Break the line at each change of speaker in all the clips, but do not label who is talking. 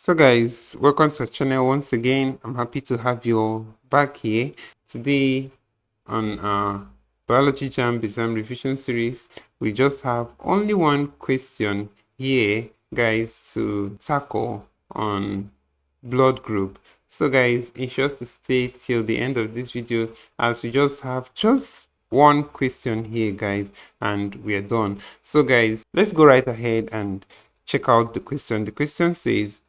So guys, welcome to our channel once again. I'm happy to have you all back here today on our biology JAMB exam revision series. We just have only one question here, guys, to tackle on blood group. So guys, ensure to stay till the end of this video as we just have one question here, guys, and we are done. So guys, let's go right ahead and check out the question. The question says,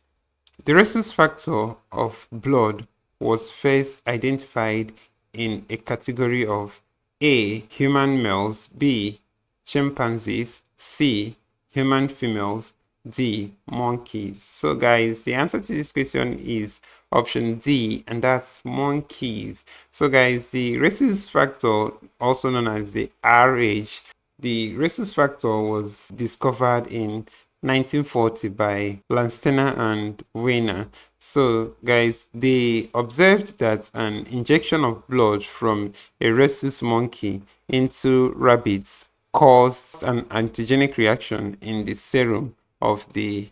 the rhesus factor of blood was first identified in a category of A. Human males, B. Chimpanzees, C. Human females, D. Monkeys. So guys, the answer to this question is option D, and that's monkeys. So guys, the rhesus factor, also known as the RH, the rhesus factor was discovered in 1940 by Landsteiner and Weiner. So guys, they observed that an injection of blood from a rhesus monkey into rabbits caused an antigenic reaction in the serum of the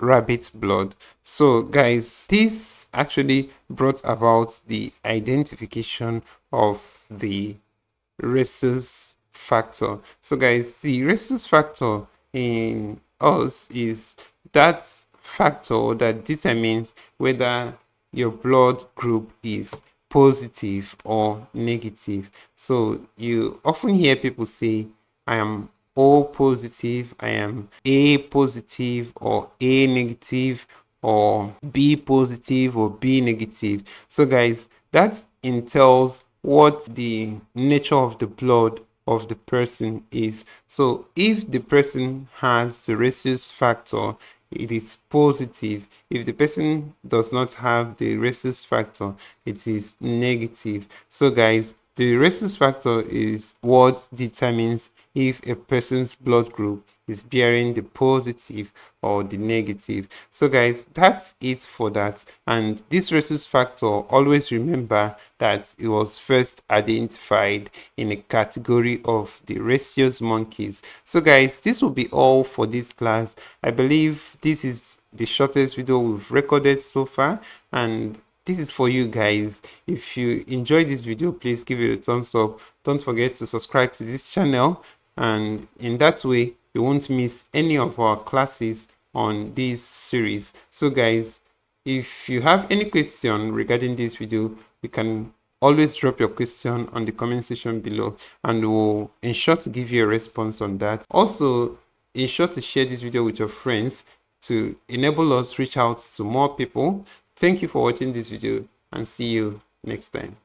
rabbit blood. So guys, this actually brought about the identification of the rhesus factor. So guys, the rhesus factor in us is that factor that determines whether your blood group is positive or negative. So you often hear people say, I am O positive, I am A positive, or A negative, or B positive, or B negative. So guys, that entails what the nature of the blood of the person is. So if the person has the rhesus factor, it is positive. If the person does not have the rhesus factor, it is negative. So guys, the rhesus factor is what determines if a person's blood group is bearing the positive or the negative. So guys, that's it for that. And this rhesus factor, always remember that it was first identified in a category of the rhesus monkeys. So guys, this will be all for this class. I believe this is the shortest video we've recorded so far, and this is for you guys. If you enjoyed this video, please give it a thumbs up. Don't forget to subscribe to this channel, and in that way you won't miss any of our classes on this series. So guys, if you have any question regarding this video, you can always drop your question on the comment section below, and we'll ensure to give you a response on that. Also, ensure to share this video with your friends to enable us reach out to more people. Thank you for watching this video, and see you next time.